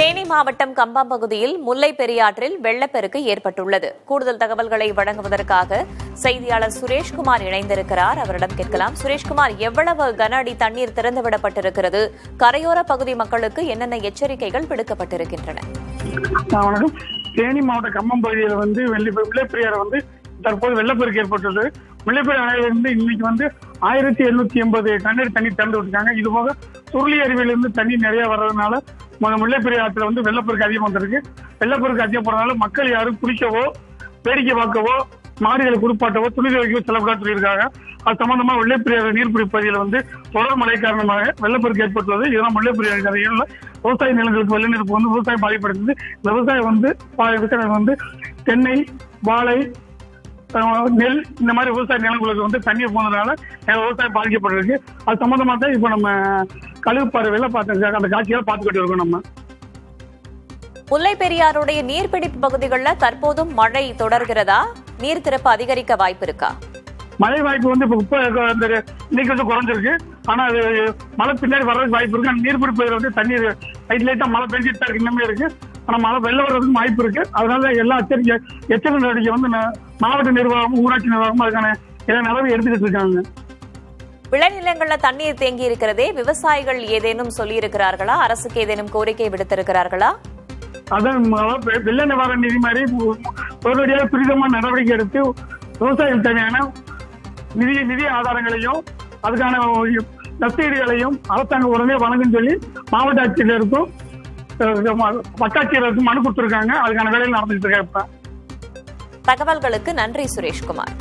தேனி மாவட்டம் கம்பம் பகுதியில் முல்லை பெரியாற்றில் வெள்ளப்பெருக்கு ஏற்பட்டுள்ளது. கூடுதல் தகவல்களை வழங்குவதற்காக செய்தியாளர் சுரேஷ்குமார் இணைந்திருக்கிறார். அவரிடம் கேட்கலாம். சுரேஷ்குமார், எவ்வளவு கன அடி தண்ணீர் திறந்துவிடப்பட்டிருக்கிறது? கரையோர பகுதி மக்களுக்கு என்னென்ன எச்சரிக்கைகள் விடுக்கப்பட்டிருக்கின்றன? தேனி மாவட்ட கம்பம் பகுதியில் முல்லைப்பெரியாறு தற்போது வெள்ளப்பெருக்கு ஏற்பட்டுள்ளது. முல்லைப்பெரியாறு அணையிலிருந்து இன்னைக்கு 1780 கண்ணீர் தண்ணீர் திறந்து விட்டுருக்காங்க. இது போக சுருளி அருவியிலிருந்து தண்ணீர் நிறைய வர்றதுனால முல்லைப்பெரியாற்றுல வெள்ளப்பெருக்கு அதிகம் வந்திருக்கு. வெள்ளப்பெருக்கு அதிகம் போறதுனால மக்கள் யாரும் குளிக்கவோ, வேடிக்கை பார்க்கவோ, மாடுகளை குளிப்பாட்டவோ, துணி துவைக்கவோ செல்லக்கூடாது சொல்லியிருக்காங்க. அது சம்பந்தமா முல்லைப்பெரியாறு நீர்பிடி பகுதியில் தொடர் மழை காரணமாக வெள்ளப்பெருக்கு ஏற்பட்டுள்ளது. இதனால் முல்லைப்பெரியாறு கரையில் விவசாய நிலங்களுக்கு வெள்ள நீர் விவசாயம் பாதிப்படுகிறது. விவசாயம் தென்னை, வாழை, நெல் இந்த மாதிரி விவசாய நிலங்களுக்கு தண்ணீர் போனதுனால விவசாயம் பாதிக்கப்பட்டிருக்கு. அது சம்பந்தமா தான் இப்ப நம்ம கழுகுப்பாறை வெள்ளப்பாத்திருக்காங்க. அந்த காட்சிகளை பார்த்துக்கிட்டு இருக்கோம். நம்ம முல்லை பெரியாருடைய நீர்பிடிப்பு பகுதிகளில் தற்போதும் மழை தொடர்கிறதா? நீர் திறப்பு அதிகரிக்க வாய்ப்பு இருக்கா? மழை வாய்ப்பு இப்ப இன்னைக்கு குறைஞ்சிருக்கு. ஆனா அது மழை பின்னாடி வர்றதுக்கு வாய்ப்பு இருக்கு. நீர்பிடிப்பு தண்ணீர் லைட்டா மழை பெஞ்சிட்டு தான் இருக்கு, இன்னமே இருக்கு. ஆனா மழை வெள்ளம் வர்றதுக்கு வாய்ப்பு இருக்கு. அதனால எல்லா எச்சரிக்கை நடவடிக்கை மாவட்ட நிர்வாகமும் ஊராட்சி நிர்வாகமும் அதுக்கான எல்லா நடவடிக்கை எடுத்துக்கிட்டு இருக்காங்க. விளைநிலங்கள்ல தண்ணீர் தேங்கி இருக்கிறதே, விவசாயிகள் ஏதேனும் சொல்லி இருக்கிறார்களா? அரசுக்கு ஏதேனும் கோரிக்கை விடுத்திருக்கிறார்களா? அதான் வெள்ள நிவாரண நிதி மாதிரி உடனடியாக துரிதமான நடவடிக்கை எடுத்து விவசாயிகள் தேவையான நிதி ஆதாரங்களையும் அதுக்கான நஷ்டஈடுகளையும் அரசாங்கம் உடனே வழங்குன்னு சொல்லி மாவட்ட ஆட்சியருக்கும் வட்டாட்சியருக்கும் மனு கொடுத்திருக்காங்க. அதுக்கான வேலையில் நடந்துட்டு இருக்க. தகவல்களுக்கு நன்றி சுரேஷ்குமார்.